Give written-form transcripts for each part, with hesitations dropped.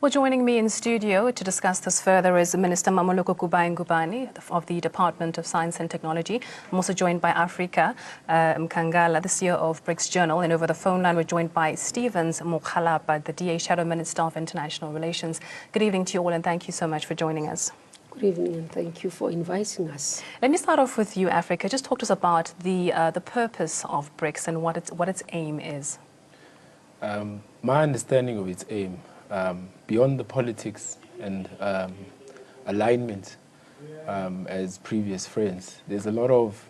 Well, joining me in studio to discuss this further is Minister Mamoloko Ngubane of the Department of Science and Technology. I'm also joined by Africa Mkangala, the CEO of BRICS Journal, and over the phone line we're joined by Stevens Mokhalapa, the DA Shadow Minister of International Relations. Good evening to you all, and thank you so much for joining us. Good evening, and thank you for inviting us. Let me start off with you, Africa. Just talk to us about the purpose of BRICS and what its aim is. My understanding of its aim, beyond the politics and alignment as previous friends, there's a lot of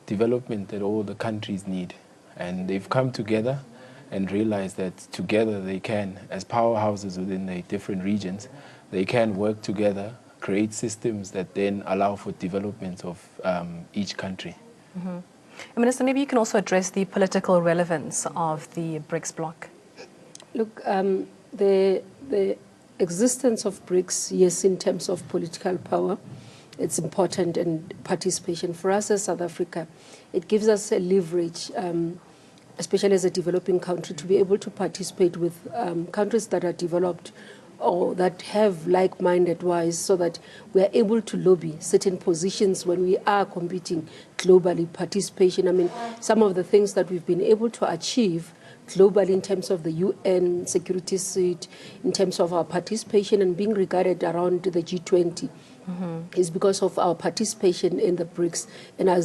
development that all the countries need. And they've come together and realized that together they can, as powerhouses within the different regions, they can work together, create systems that then allow for development of each country. Mm-hmm. Minister, maybe you can also address the political relevance of the BRICS bloc. Look, the existence of BRICS, yes, in terms of political power, it's important, and participation for us as South Africa, it gives us a leverage, especially as a developing country, to be able to participate with countries that are developed or that have like-minded wise, so that we are able to lobby certain positions when we are competing globally. Participation, I mean, some of the things that we've been able to achieve globally in terms of the UN security seat, in terms of our participation and being regarded around the G20, is because of our participation in the BRICS and our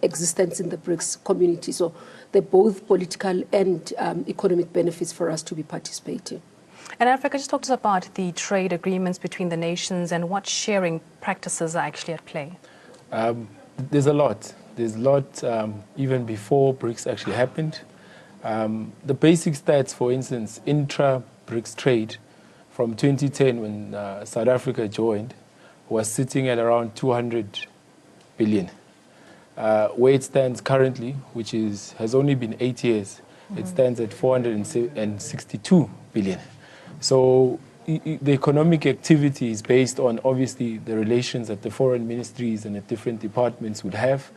existence in the BRICS community. So they're both political and economic benefits for us to be participating. And Africa, just talk to us about the trade agreements between the nations and what sharing practices are actually at play. There's a lot. There's a lot even before BRICS actually happened. The basic stats, for instance, intra-BRICS trade from 2010 when South Africa joined was sitting at around 200 billion. Where it stands currently, which has only been 8 years, it stands at 462 billion. So the economic activity is based on, obviously, the relations that the foreign ministries and the different departments would have.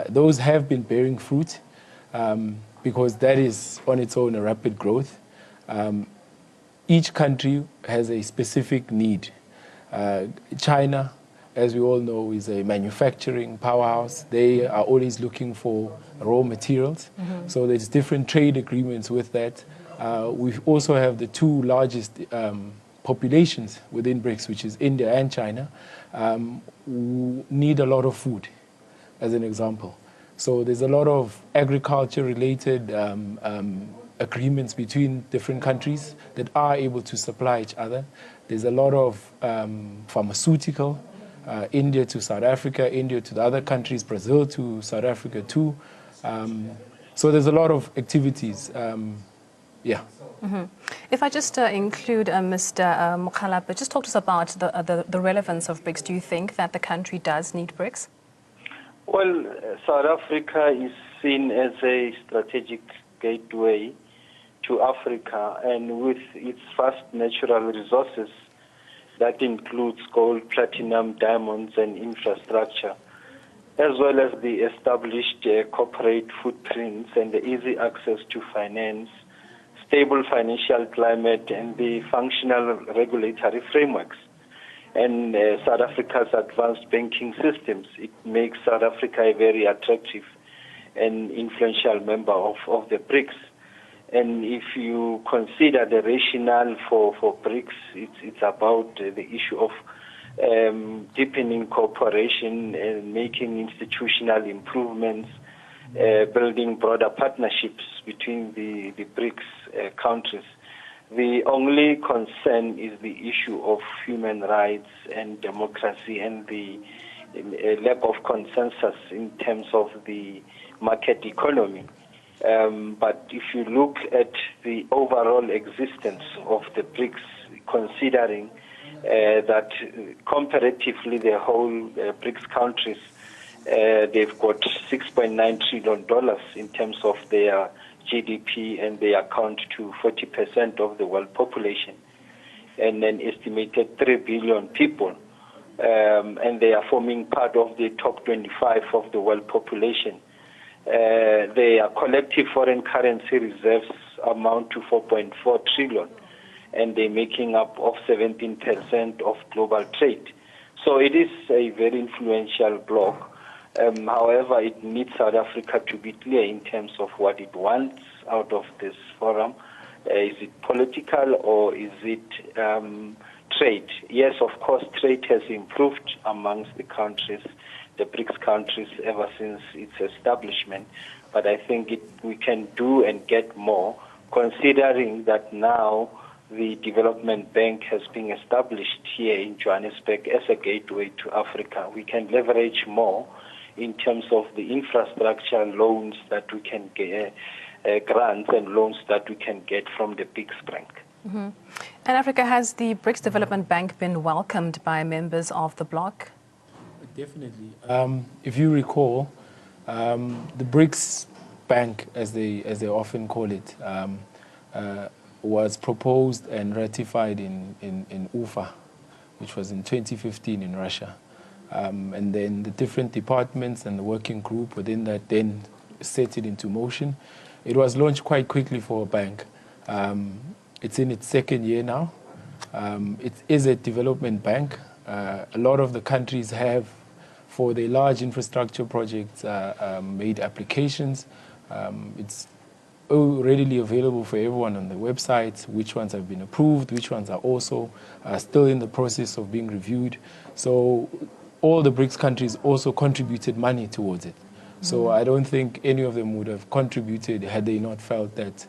Those have been bearing fruit because that is on its own a rapid growth. Each country has a specific need. China, as we all know, is a manufacturing powerhouse. They are always looking for raw materials. So there's different trade agreements with that. We also have the two largest populations within BRICS, which is India and China, who need a lot of food, as an example. So there's a lot of agriculture-related agreements between different countries that are able to supply each other. There's a lot of pharmaceutical, India to South Africa, India to the other countries, Brazil to South Africa too. So there's a lot of activities. Yeah. If I just include Mr. Mokhalapa, just talk to us about the relevance of BRICS. Do you think that the country does need BRICS? Well, South Africa is seen as a strategic gateway to Africa, and with its vast natural resources, that includes gold, platinum, diamonds, and infrastructure, as well as the established corporate footprints and the easy access to finance, stable financial climate, and the functional regulatory frameworks. And South Africa's advanced banking systems, it makes South Africa a very attractive and influential member of the BRICS. And if you consider the rationale for BRICS, it's about the issue of deepening cooperation and making institutional improvements, building broader partnerships between the BRICS countries. The only concern is the issue of human rights and democracy and the lack of consensus in terms of the market economy. But if you look at the overall existence of the BRICS, considering that comparatively the whole BRICS countries, they've got $6.9 trillion in terms of their GDP, and they account to 40% of the world population, and an estimated 3 billion people, and they are forming part of the top 25 of the world population. Their collective foreign currency reserves amount to 4.4 trillion, and they're making up of 17% of global trade. So it is a very influential bloc. However, it needs South Africa to be clear in terms of what it wants out of this forum. Is it political or is it trade? Yes, of course, trade has improved amongst the countries, the BRICS countries, ever since its establishment. But I think we can do and get more, considering that now the Development Bank has been established here in Johannesburg as a gateway to Africa. We can leverage more in terms of the infrastructure loans that we can get, grants and loans that we can get from the BRICS Bank. Mm-hmm. And Africa, has the BRICS Development Bank been welcomed by members of the bloc? Definitely. If you recall, the BRICS Bank, as they often call it, was proposed and ratified in Ufa, which was in 2015 in Russia. And then the different departments and the working group within that then set it into motion. It was launched quite quickly for a bank. It's in its second year now. It is a development bank. A lot of the countries have, for their large infrastructure projects, made applications. It's readily available for everyone on the website, which ones have been approved, which ones are also still in the process of being reviewed. So all the BRICS countries also contributed money towards it. So I don't think any of them would have contributed had they not felt that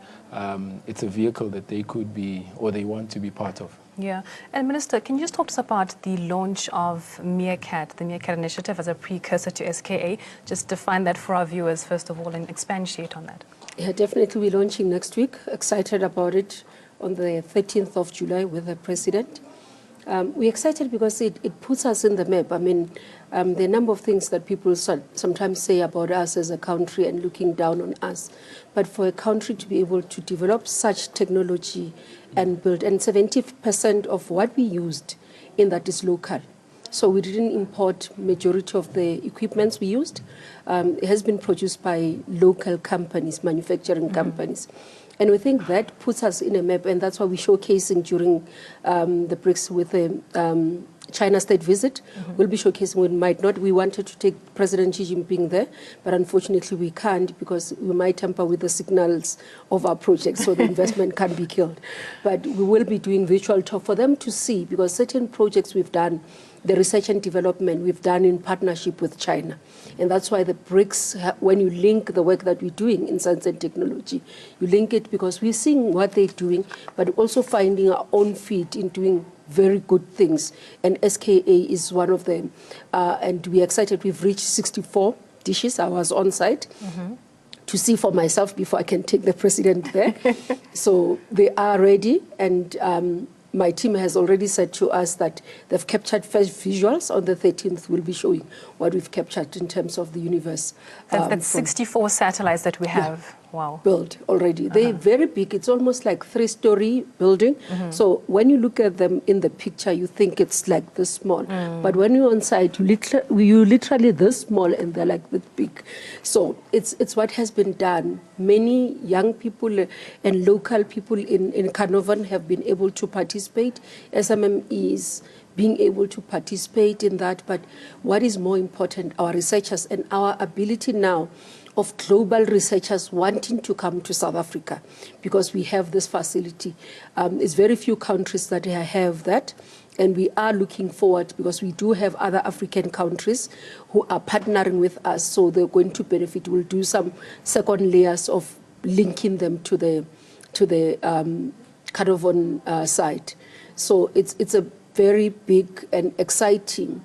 it's a vehicle that they could be or they want to be part of. Yeah. And Minister, can you just talk to us about the launch of Meerkat, the Meerkat initiative as a precursor to SKA? Just define that for our viewers, first of all, and expatiate on that. Yeah, definitely we're launching next week. Excited about it on the 13th of July with the President. We're excited because it puts us in the map. I mean, there are a number of things that people sometimes say about us as a country and looking down on us. But for a country to be able to develop such technology and build, and 70% of what we used in that is local. So we didn't import majority of the equipments we used. It has been produced by local companies, manufacturing companies. And we think that puts us in a map, and that's why we're showcasing during the BRICS with the China state visit. We'll be showcasing, we might not. We wanted to take President Xi Jinping there, but unfortunately we can't because we might tamper with the signals of our project, so the investment can't be killed. But we will be doing virtual talk for them to see, because certain projects we've done, the research and development we've done in partnership with China. And that's why the BRICS, when you link the work that we're doing in science and technology, you link it because we're seeing what they're doing, but also finding our own feet in doing very good things. And SKA is one of them. And we're excited. We've reached 64 dishes. I was on site to see for myself before I can take the President there. So they are ready, and my team has already said to us that they've captured first visuals. On the 13th, we'll be showing what we've captured in terms of the universe. That's 64 satellites that we have. Yeah. Wow. Built already. They're very big. It's almost like 3-story building. So when you look at them in the picture, you think it's like this small. But when you're on site, you literally this small and they're like this big. So it's what has been done. Many young people and local people in Carnarvon have been able to participate. SMMEs being able to participate in that. But what is more important, our researchers and our ability now of global researchers wanting to come to South Africa, because we have this facility. It's very few countries that have that, and we are looking forward because we do have other African countries who are partnering with us, so they're going to benefit. We'll do some second layers of linking them to the Carnarvon site. So it's a very big and exciting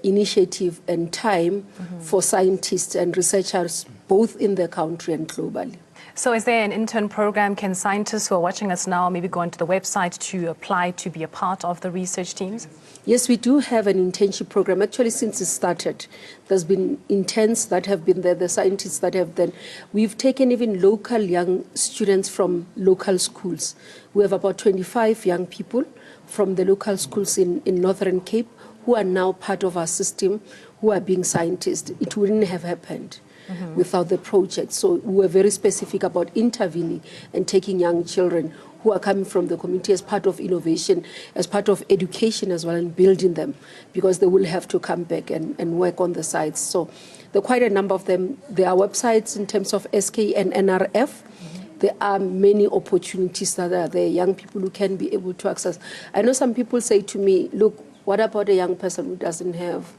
initiative and time for scientists and researchers, both in the country and globally. So is there an intern program? Can scientists who are watching us now maybe go onto the website to apply to be a part of the research teams? Yes, we do have an internship program. Actually, since it started, there's been interns that have been there, the scientists that have done. We've taken even local young students from local schools. We have about 25 young people from the local schools in Northern Cape who are now part of our system, who are being scientists. It wouldn't have happened without the project. So we were very specific about intervening and taking young children who are coming from the community as part of innovation, as part of education as well, and building them, because they will have to come back and work on the sites. So there are quite a number of them. There are websites in terms of SK and NRF. There are many opportunities that are there, young people who can be able to access. I know some people say to me, look, what about a young person who doesn't have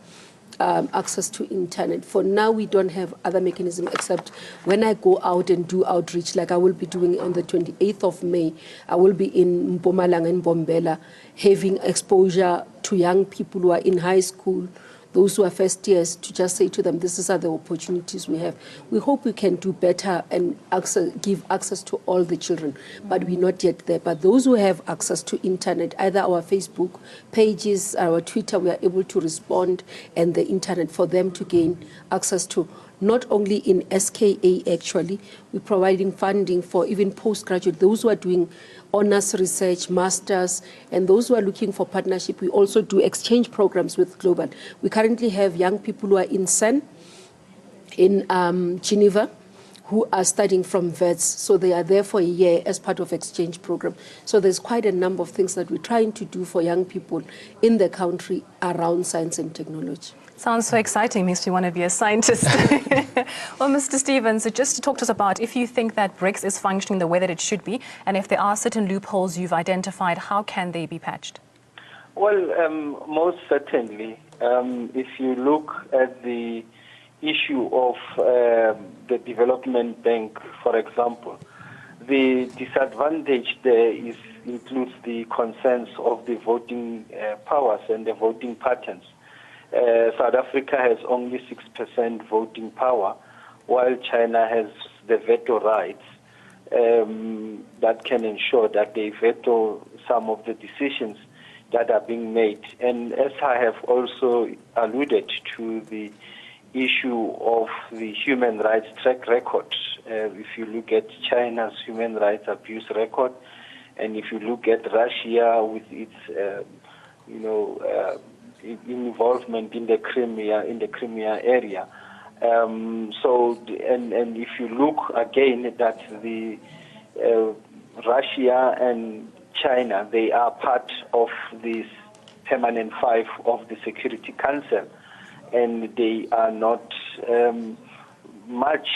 access to internet? For now, we don't have other mechanism except when I go out and do outreach, like I will be doing on the 28th of May. I will be in Mpumalanga and Bombela, having exposure to young people who are in high school, those who are first years, to just say to them, these are the opportunities we have. We hope we can do better and give access to all the children, but we're not yet there. But those who have access to internet, either our Facebook pages, our Twitter, we are able to respond, and the internet for them to gain access to. Not only in SKA, actually, we're providing funding for even postgraduate, those who are doing honors research, masters, and those who are looking for partnership. We also do exchange programs with Global. We currently have young people who are in CERN, in Geneva, who are studying from VETS. So they are there for a year as part of exchange program. So there's quite a number of things that we're trying to do for young people in the country around science and technology. Sounds so exciting. Makes me want to be a scientist. Well, Mr. Stevens, just to talk to us about if you think that BRICS is functioning the way that it should be, and if there are certain loopholes you've identified, how can they be patched? Well, most certainly. If you look at the issue of the development bank, for example, the disadvantage there includes the concerns of the voting powers and the voting patterns. South Africa has only 6% voting power, while China has the veto rights that can ensure that they veto some of the decisions that are being made. And as I have also alluded to the issue of the human rights track record, if you look at China's human rights abuse record, and if you look at Russia with its, involvement in the Crimea area. And if you look again that the Russia and China, they are part of this permanent 5 of the Security Council, and they are not much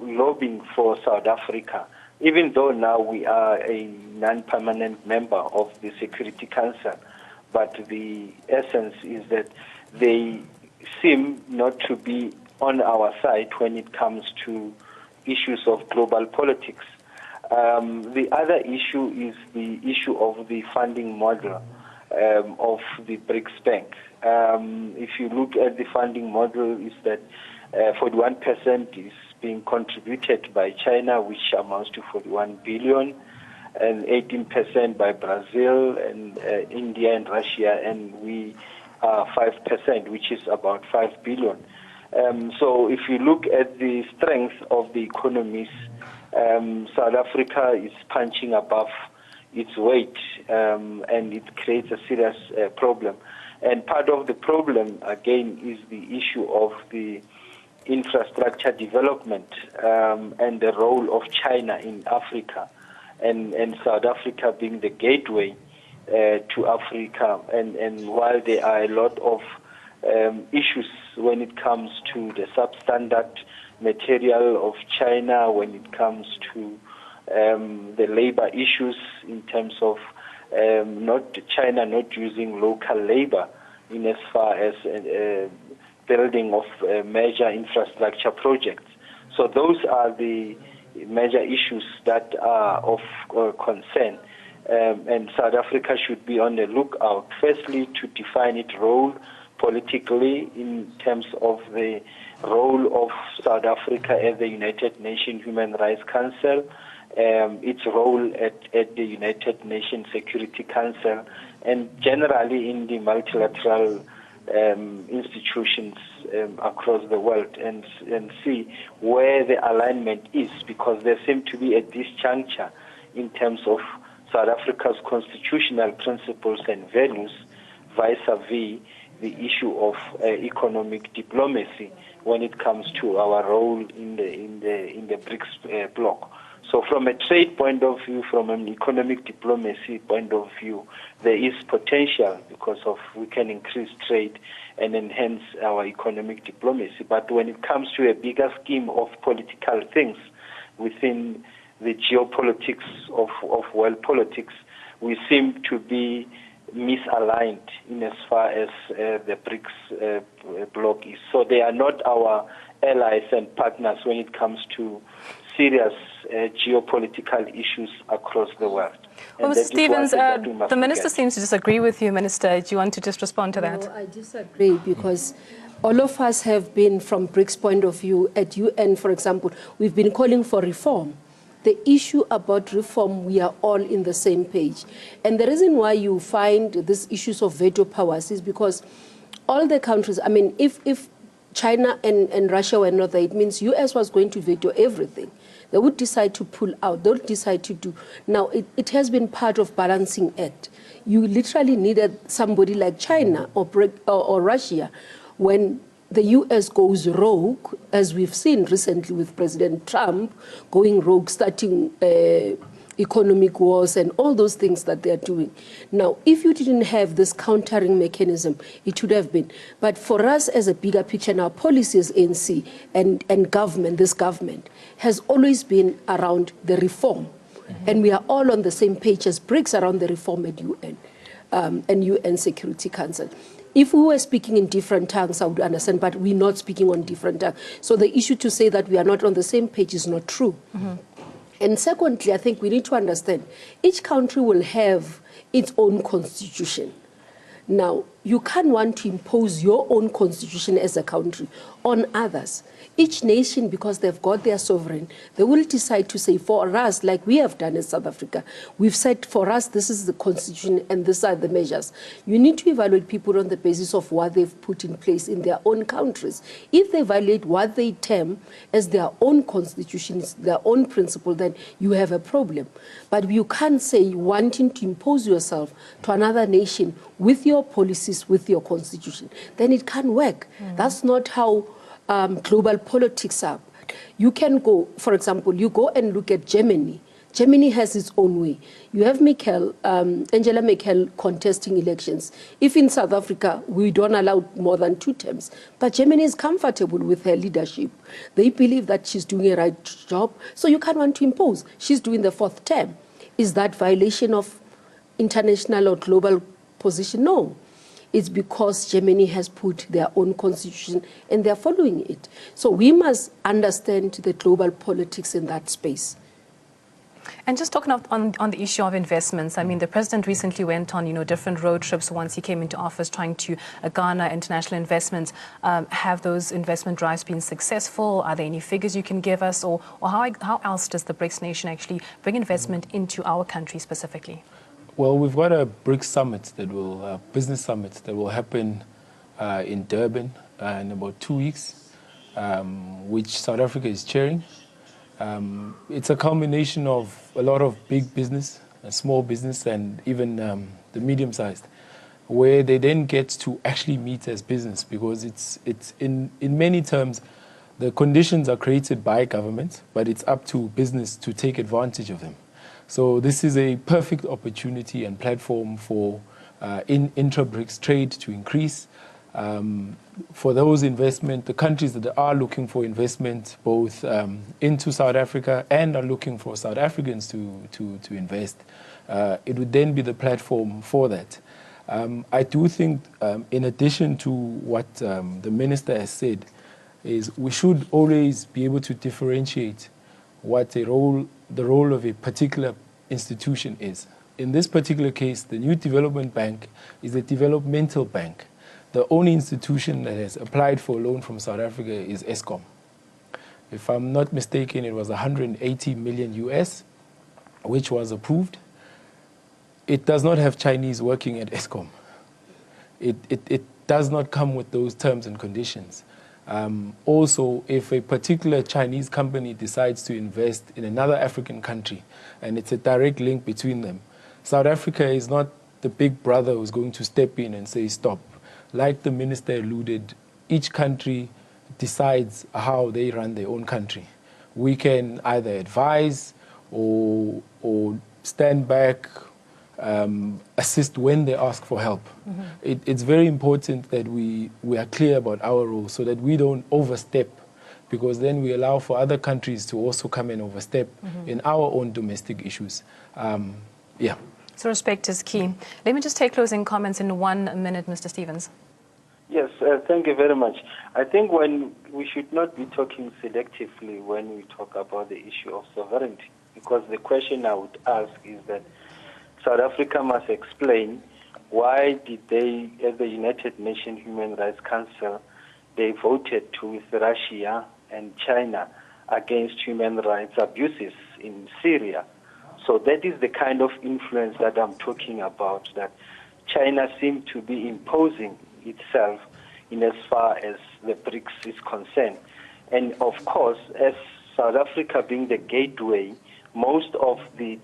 lobbying for South Africa, even though now we are a non-permanent member of the Security Council. But the essence is that they seem not to be on our side when it comes to issues of global politics. The other issue is the issue of the funding model of the BRICS Bank. If you look at the funding model, is that 41% is being contributed by China, which amounts to 41 billion. And 18% by Brazil and India and Russia, and we are 5%, which is about 5 billion. So if you look at the strength of the economies, South Africa is punching above its weight, and it creates a serious problem. And part of the problem, again, is the issue of the infrastructure development and the role of China in Africa. And South Africa being the gateway to Africa. And while there are a lot of issues when it comes to the substandard material of China, when it comes to the labor issues in terms of China not using local labor in as far as building of major infrastructure projects. So those are the major issues that are of concern, and South Africa should be on the lookout, firstly, to define its role politically in terms of the role of South Africa as the United Nations Human Rights Council, its role at the United Nations Security Council, and generally in the multilateral institutions across the world, and see where the alignment is, because there seems to be a disjuncture in terms of South Africa's constitutional principles and values vis-a-vis the issue of economic diplomacy when it comes to our role in the BRICS bloc. So from a trade point of view, from an economic diplomacy point of view, there is potential because we can increase trade and enhance our economic diplomacy. But when it comes to a bigger scheme of political things within the geopolitics of world politics, we seem to be misaligned in as far as the BRICS bloc is. So they are not our allies and partners when it comes to serious geopolitical issues across the world. Well, Mr. Stevens, the Minister seems to disagree with you, Minister. Do you want to just respond to that? No, I disagree because all of us have been, from BRICS point of view, at UN, for example, we've been calling for reform. The issue about reform, we are all in the same page. And the reason why you find these issues of veto powers is because all the countries, I mean, if China and Russia were not there, it means US was going to veto everything. They would decide to pull out. They would decide to do. Now, it has been part of balancing act. You literally needed somebody like China or Russia when the US goes rogue, as we've seen recently with President Trump going rogue, starting economic wars and all those things that they're doing. Now, if you didn't have this countering mechanism, it would have been. But for us as a bigger picture, now policies, ANC and government, this government, has always been around the reform. And we are all on the same page as BRICS around the reform at UN and UN Security Council. If we were speaking in different tongues, I would understand, but we're not speaking on different tongues. So the issue to say that we are not on the same page is not true. And secondly, I think we need to understand, each country will have its own constitution. Now, you can't want to impose your own constitution as a country on others. Each nation, because they've got their sovereign, they will decide to say, for us, like we have done in South Africa, we've said, for us, this is the constitution and these are the measures. You need to evaluate people on the basis of what they've put in place in their own countries. If they violate what they term as their own constitutions, their own principle, then you have a problem. But you can't say wanting to impose yourself to another nation with your policies, with your constitution. Then it can't work. That's not how global politics are. You can go, for example, you go and look at Germany. Germany has its own way. You have Angela Merkel contesting elections. If in South Africa we don't allow more than 2 terms, but Germany is comfortable with her leadership. They believe that she's doing a right job, so you can't want to impose. She's doing the 4th term. Is that violation of international or global position? No. It's because Germany has put their own constitution and they're following it. So we must understand the global politics in that space. And just talking on the issue of investments, I mean, the president recently went on, different road trips once he came into office trying to garner international investments. Have those investment drives been successful? Are there any figures you can give us? Or how else does the BRICS nation actually bring investment into our country specifically? Well, we've got a BRICS summit business summit that will happen in Durban in about 2 weeks, which South Africa is chairing. It's a combination of a lot of big business, small business, and even the medium-sized, where they then get to actually meet as business, because it's in many terms, the conditions are created by government, but it's up to business to take advantage of them. So this is a perfect opportunity and platform for intra-BRICS trade to increase. For those the countries that are looking for investment, both into South Africa and are looking for South Africans to invest, it would then be the platform for that. I do think, in addition to what the Minister has said, is we should always be able to differentiate what the role of a particular institution is. In this particular case, the new development bank is a developmental bank. The only institution that has applied for a loan from South Africa is Eskom. If I'm not mistaken, it was 180 million US, which was approved. It does not have Chinese working at Eskom. It does not come with those terms and conditions. Also, if a particular Chinese company decides to invest in another African country, and it's a direct link between them, South Africa is not the big brother who's going to step in and say stop. Like the minister alluded, each country decides how they run their own country. We can either advise or stand back, assist when they ask for help. It's very important that we are clear about our role so that we don't overstep, because then we allow for other countries to also come and overstep in our own domestic issues. Yeah. So respect is key. Let me just take closing comments in 1 minute, Mr. Stevens. Yes, thank you very much. I think we should not be talking selectively when we talk about the issue of sovereignty, because the question I would ask is that South Africa must explain why did they, at the United Nations Human Rights Council, they voted with Russia and China against human rights abuses in Syria. So that is the kind of influence that I'm talking about, that China seems to be imposing itself in as far as the BRICS is concerned. And of course, as South Africa being the gateway, most of the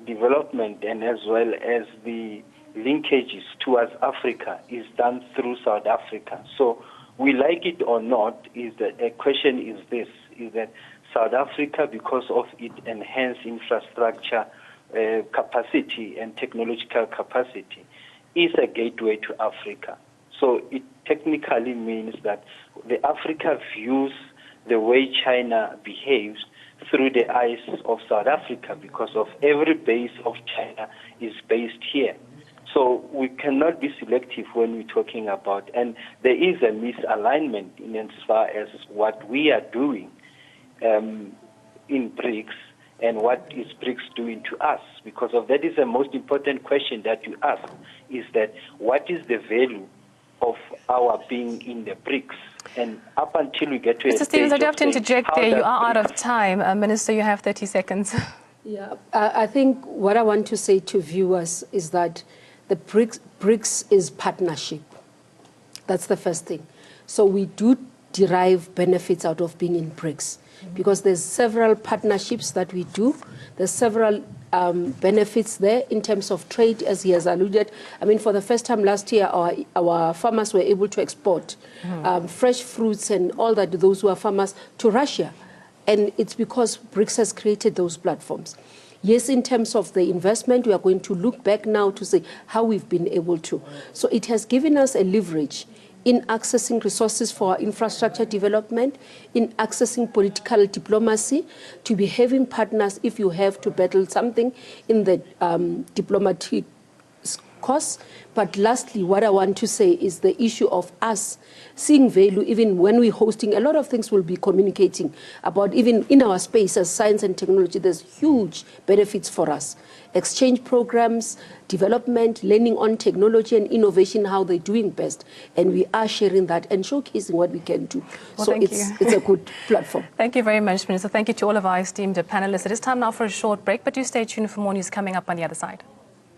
development and as well as the linkages towards Africa is done through South Africa. So we like it or not, is that a question is this, is that South Africa, because of its enhanced infrastructure capacity and technological capacity, is a gateway to Africa. So it technically means that the Africa views the way China behaves through the eyes of South Africa, because of every base of China is based here. So we cannot be selective when we're talking about, and there is a misalignment in as far as what we are doing in BRICS and what is BRICS doing to us, because of that is the most important question that you ask, is that what is the value of our being in the BRICS? And up until we get to Mr. Stevens, I do have to interject there. You are out of time. Minister, you have 30 seconds. Yeah, I think what I want to say to viewers is that the BRICS is partnership. That's the first thing. So we do derive benefits out of being in BRICS, because there's several partnerships that we do. There's several benefits there in terms of trade, as he has alluded. I mean, for the first time last year, our farmers were able to export fresh fruits and all that, those who are farmers, to Russia. And it's because BRICS has created those platforms. Yes, in terms of the investment, we are going to look back now to see how we've been able to. So it has given us a leverage in accessing resources for our infrastructure development, in accessing political diplomacy, to be having partners if you have to battle something in the diplomatic course. But lastly, what I want to say is the issue of us seeing value, even when we're hosting, a lot of things we'll be communicating about, even in our space as science and technology, there's huge benefits for us. Exchange programs, development, learning on technology and innovation, how they're doing best. And we are sharing that and showcasing what we can do. Well, so it's a good platform. Thank you very much, Minister. Thank you to all of our esteemed panelists. It is time now for a short break, but do stay tuned for more news coming up on the other side.